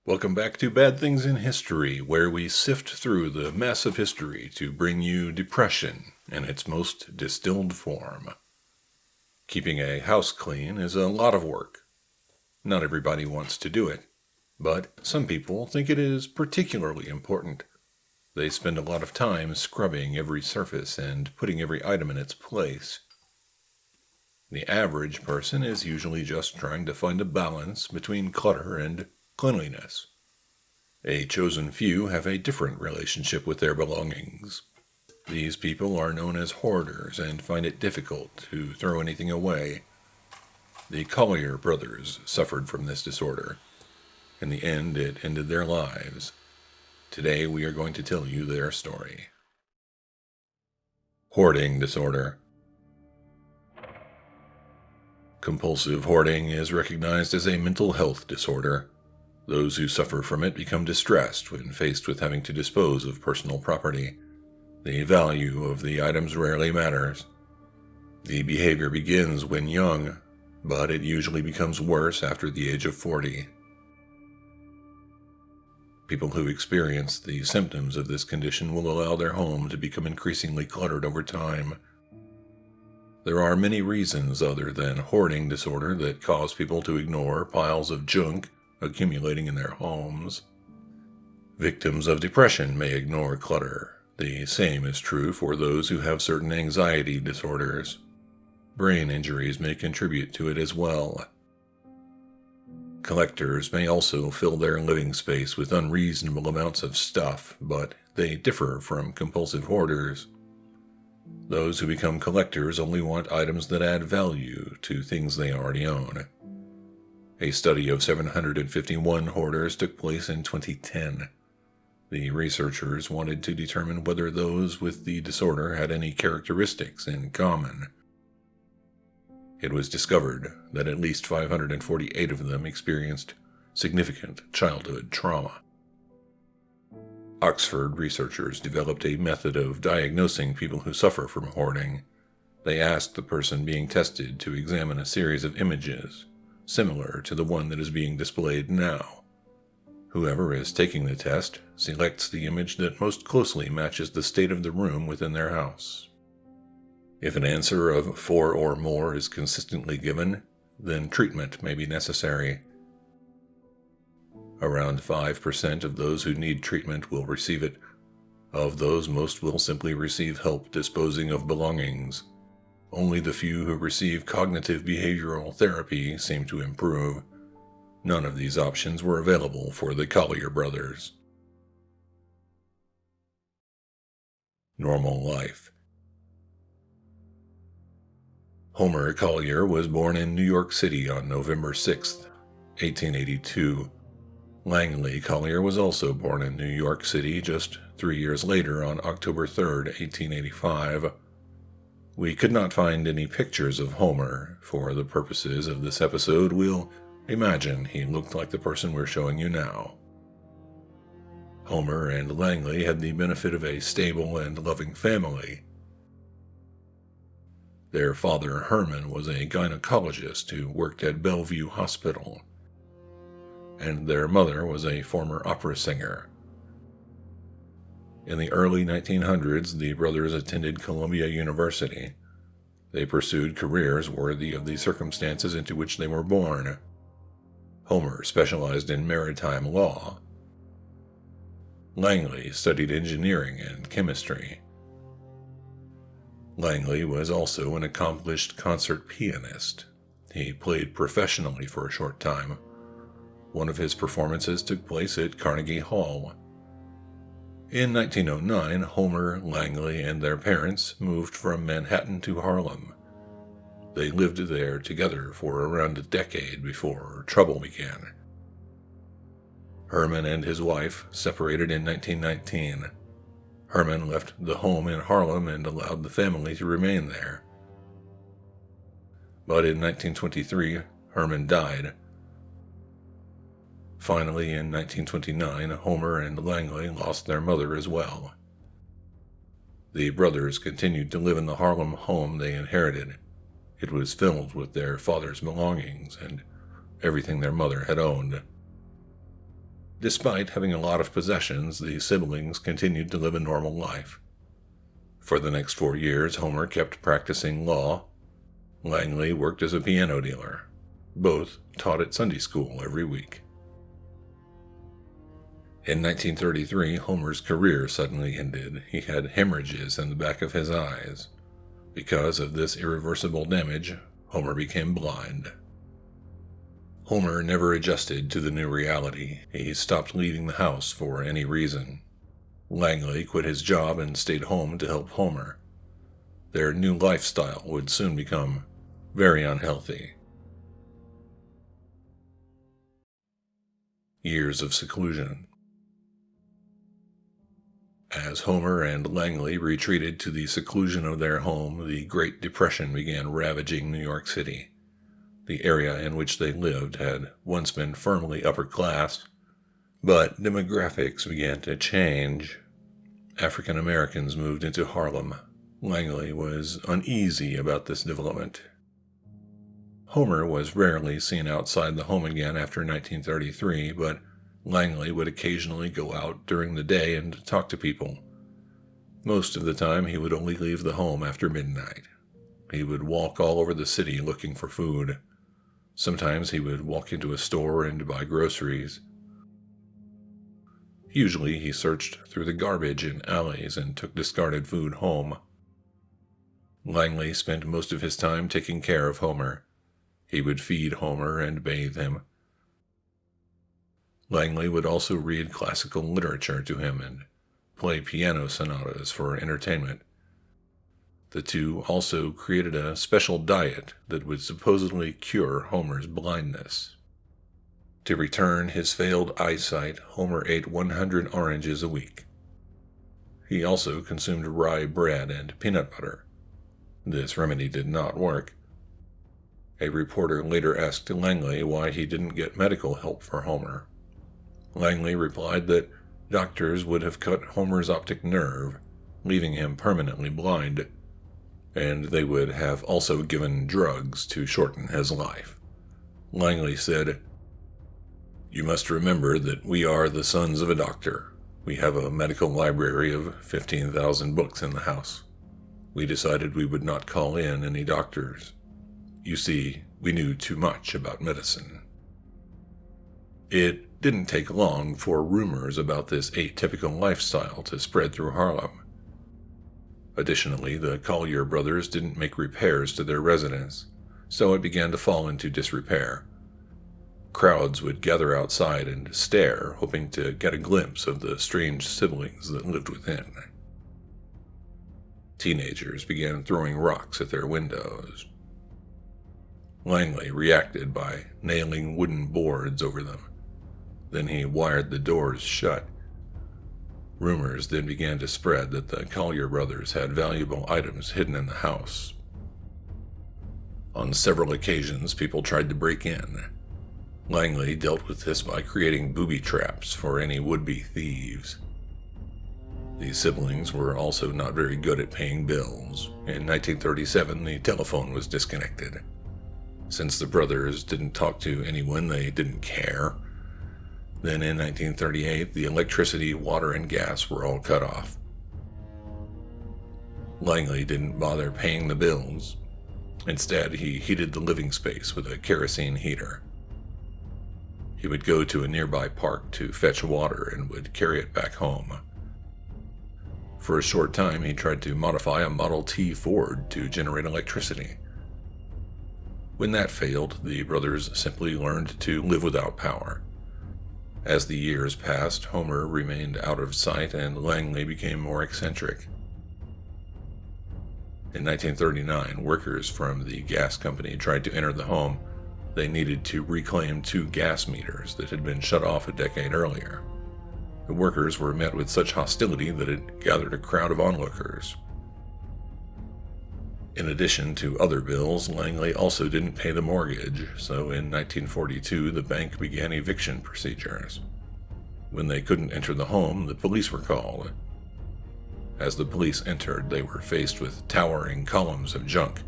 Welcome back to Bad Things in History, where we sift through the mess of history to bring you depression in its most distilled form. Keeping a house clean is a lot of work. Not everybody wants to do it, but some people think it is particularly important. They spend a lot of time scrubbing every surface and putting every item in its place. The average person is usually just trying to find a balance between clutter and cleanliness. A chosen few have a different relationship with their belongings. These people are known as hoarders and find it difficult to throw anything away. The Collyer brothers suffered from this disorder. In the end, it ended their lives. Today we are going to tell you their story. Hoarding Disorder. Compulsive hoarding is recognized as a mental health disorder. Those who suffer from it become distressed when faced with having to dispose of personal property. The value of the items rarely matters. The behavior begins when young, but it usually becomes worse after the age of 40. People who experience the symptoms of this condition will allow their home to become increasingly cluttered over time. There are many reasons other than hoarding disorder that cause people to ignore piles of junk accumulating in their homes. Victims of depression may ignore clutter. The same is true for those who have certain anxiety disorders. Brain injuries may contribute to it as well. Collectors may also fill their living space with unreasonable amounts of stuff, but they differ from compulsive hoarders. Those who become collectors only want items that add value to things they already own. A study of 751 hoarders took place in 2010. The researchers wanted to determine whether those with the disorder had any characteristics in common. It was discovered that at least 548 of them experienced significant childhood trauma. Oxford researchers developed a method of diagnosing people who suffer from hoarding. They asked the person being tested to examine a series of images, similar to the one that is being displayed now. Whoever is taking the test selects the image that most closely matches the state of the room within their house. If an answer of 4 or more is consistently given, then treatment may be necessary. Around 5% of those who need treatment will receive it. Of those, most will simply receive help disposing of belongings. Only the few who receive cognitive behavioral therapy seem to improve. None of these options were available for the Collyer brothers. Normal life. Homer Collyer was born in New York City on November 6, 1882. Langley Collyer was also born in New York City just 3 years later on October 3, 1885. We could not find any pictures of Homer. For the purposes of this episode, we'll imagine he looked like the person we're showing you now. Homer and Langley had the benefit of a stable and loving family. Their father, Herman, was a gynecologist who worked at Bellevue Hospital, and their mother was a former opera singer. In the early 1900s, the brothers attended Columbia University. They pursued careers worthy of the circumstances into which they were born. Homer specialized in maritime law. Langley studied engineering and chemistry. Langley was also an accomplished concert pianist. He played professionally for a short time. One of his performances took place at Carnegie Hall. In 1909, Homer, Langley, and their parents moved from Manhattan to Harlem. They lived there together for around a decade before trouble began. Herman and his wife separated in 1919. Herman left the home in Harlem and allowed the family to remain there. But in 1923, Herman died. Finally, in 1929, Homer and Langley lost their mother as well. The brothers continued to live in the Harlem home they inherited. It was filled with their father's belongings and everything their mother had owned. Despite having a lot of possessions, the siblings continued to live a normal life. For the next 4 years, Homer kept practicing law. Langley worked as a piano dealer. Both taught at Sunday school every week. In 1933, Homer's career suddenly ended. He had hemorrhages in the back of his eyes. Because of this irreversible damage, Homer became blind. Homer never adjusted to the new reality. He stopped leaving the house for any reason. Langley quit his job and stayed home to help Homer. Their new lifestyle would soon become very unhealthy. Years of seclusion. As Homer and Langley retreated to the seclusion of their home, the Great Depression began ravaging New York City. The area in which they lived had once been firmly upper class, but demographics began to change. African Americans moved into Harlem. Langley was uneasy about this development. Homer was rarely seen outside the home again after 1933, but Langley would occasionally go out during the day and talk to people. Most of the time, he would only leave the home after midnight. He would walk all over the city looking for food. Sometimes he would walk into a store and buy groceries. Usually, he searched through the garbage in alleys and took discarded food home. Langley spent most of his time taking care of Homer. He would feed Homer and bathe him. Langley would also read classical literature to him and play piano sonatas for entertainment. The two also created a special diet that would supposedly cure Homer's blindness. To return his failed eyesight, Homer ate 100 oranges a week. He also consumed rye bread and peanut butter. This remedy did not work. A reporter later asked Langley why he didn't get medical help for Homer. Langley replied that doctors would have cut Homer's optic nerve, leaving him permanently blind, and they would have also given drugs to shorten his life. Langley said, "You must remember that we are the sons of a doctor. We have a medical library of 15,000 books in the house. We decided we would not call in any doctors. You see, we knew too much about medicine." It didn't take long for rumors about this atypical lifestyle to spread through Harlem. Additionally, the Collyer brothers didn't make repairs to their residence, so it began to fall into disrepair. Crowds would gather outside and stare, hoping to get a glimpse of the strange siblings that lived within. Teenagers began throwing rocks at their windows. Langley reacted by nailing wooden boards over them. Then he wired the doors shut. Rumors then began to spread that the Collyer brothers had valuable items hidden in the house. On several occasions, people tried to break in. Langley dealt with this by creating booby traps for any would-be thieves. The siblings were also not very good at paying bills. In 1937, the telephone was disconnected. Since the brothers didn't talk to anyone, they didn't care. Then in 1938, the electricity, water, and gas were all cut off. Langley didn't bother paying the bills. Instead, he heated the living space with a kerosene heater. He would go to a nearby park to fetch water and would carry it back home. For a short time, he tried to modify a Model T Ford to generate electricity. When that failed, the brothers simply learned to live without power. As the years passed, Homer remained out of sight and Langley became more eccentric. In 1939, workers from the gas company tried to enter the home. They needed to reclaim 2 gas meters that had been shut off a decade earlier. The workers were met with such hostility that it gathered a crowd of onlookers. In addition to other bills, Langley also didn't pay the mortgage, so in 1942 the bank began eviction procedures. When they couldn't enter the home, the police were called. As the police entered, they were faced with towering columns of junk,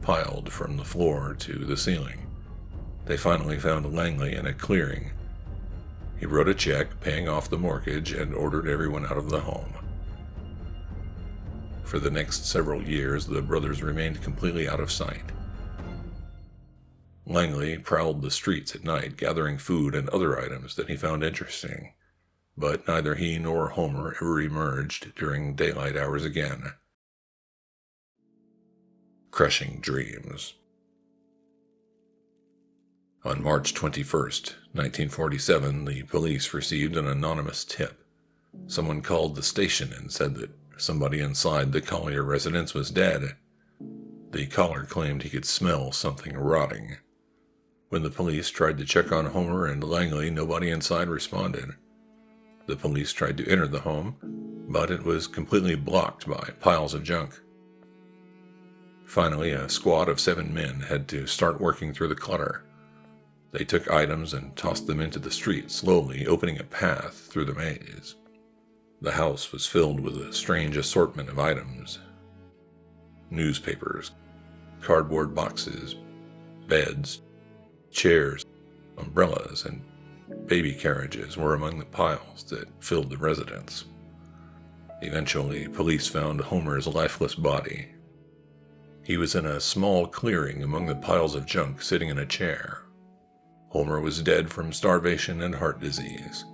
piled from the floor to the ceiling. They finally found Langley in a clearing. He wrote a check paying off the mortgage and ordered everyone out of the home. For the next several years, the brothers remained completely out of sight. Langley prowled the streets at night, gathering food and other items that he found interesting, but neither he nor Homer ever emerged during daylight hours again. Crushing dreams. On March 21st, 1947, the police received an anonymous tip. Someone called the station and said that somebody inside the Collyer residence was dead. The caller claimed he could smell something rotting. When the police tried to check on Homer and Langley, nobody inside responded. The police tried to enter the home, but it was completely blocked by piles of junk. Finally, a squad of 7 men had to start working through the clutter. They took items and tossed them into the street, slowly opening a path through the maze. The house was filled with a strange assortment of items. Newspapers, cardboard boxes, beds, chairs, umbrellas, and baby carriages were among the piles that filled the residence. Eventually, police found Homer's lifeless body. He was in a small clearing among the piles of junk, sitting in a chair. Homer was dead from starvation and heart disease.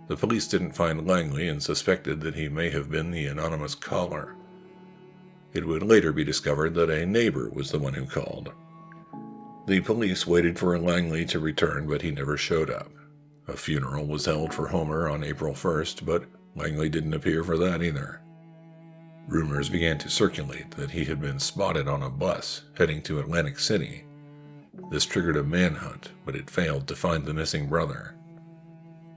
The police didn't find Langley and suspected that he may have been the anonymous caller. It would later be discovered that a neighbor was the one who called. The police waited for Langley to return, but he never showed up. A funeral was held for Homer on April 1st, but Langley didn't appear for that either. Rumors began to circulate that he had been spotted on a bus heading to Atlantic City. This triggered a manhunt, but it failed to find the missing brother.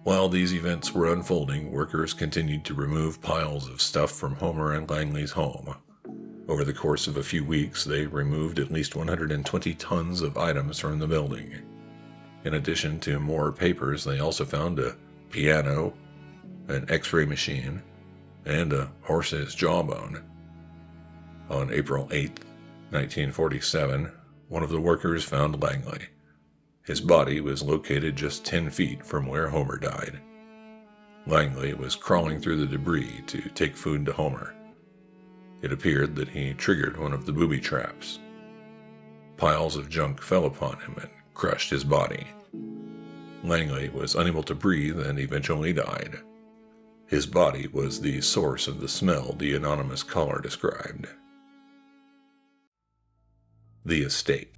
While these events were unfolding, workers continued to remove piles of stuff from Homer and Langley's home. Over the course of a few weeks, they removed at least 120 tons of items from the building. In addition to more papers, they also found a piano, an X-ray machine, and a horse's jawbone. On April 8, 1947, one of the workers found Langley. His body was located just 10 feet from where Homer died. Langley was crawling through the debris to take food to Homer. It appeared that he triggered one of the booby traps. Piles of junk fell upon him and crushed his body. Langley was unable to breathe and eventually died. His body was the source of the smell the anonymous caller described. The estate.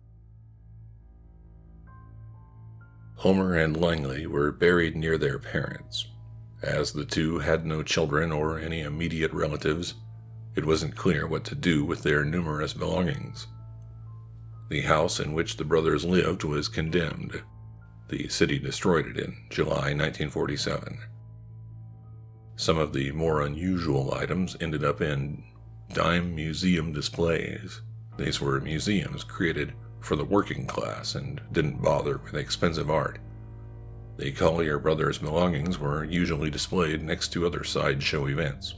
Homer and Langley were buried near their parents. As the two had no children or any immediate relatives, it wasn't clear what to do with their numerous belongings. The house in which the brothers lived was condemned. The city destroyed it in July 1947. Some of the more unusual items ended up in dime museum displays. These were museums created for the working class and didn't bother with expensive art. The Collyer brothers' belongings were usually displayed next to other sideshow events.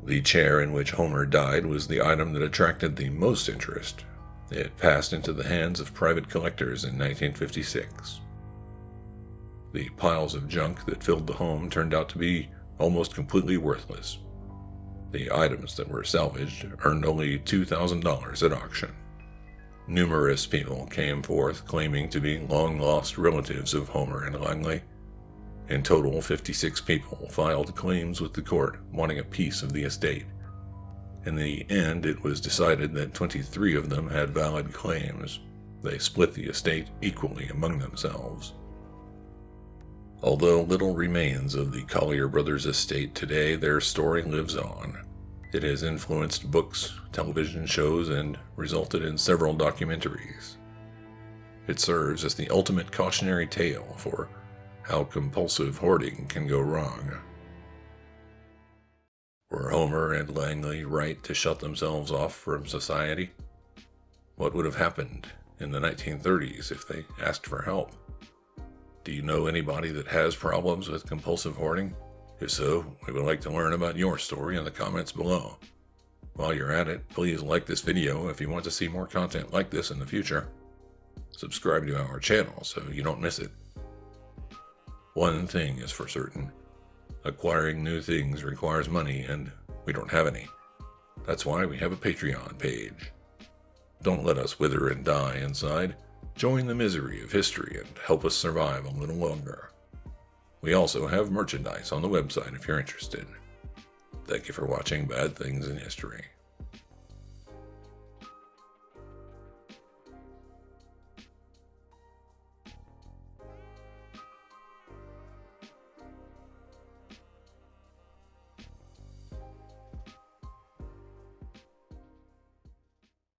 The chair in which Homer died was the item that attracted the most interest. It passed into the hands of private collectors in 1956. The piles of junk that filled the home turned out to be almost completely worthless. The items that were salvaged earned only $2,000 at auction. Numerous people came forth claiming to be long-lost relatives of Homer and Langley. In total, 56 people filed claims with the court wanting a piece of the estate. In the end, it was decided that 23 of them had valid claims. They split the estate equally among themselves. Although little remains of the Collyer brothers' estate today, their story lives on. It has influenced books, television shows, and resulted in several documentaries. It serves as the ultimate cautionary tale for how compulsive hoarding can go wrong. Were Homer and Langley right to shut themselves off from society? What would have happened in the 1930s if they asked for help? Do you know anybody that has problems with compulsive hoarding? If so, we would like to learn about your story in the comments below. While you're at it, please like this video if you want to see more content like this in the future. Subscribe to our channel so you don't miss it. One thing is for certain. Acquiring new things requires money, and we don't have any. That's why we have a Patreon page. Don't let us wither and die inside. Join the misery of history and help us survive a little longer. We also have merchandise on the website if you're interested. Thank you for watching Bad Things in History.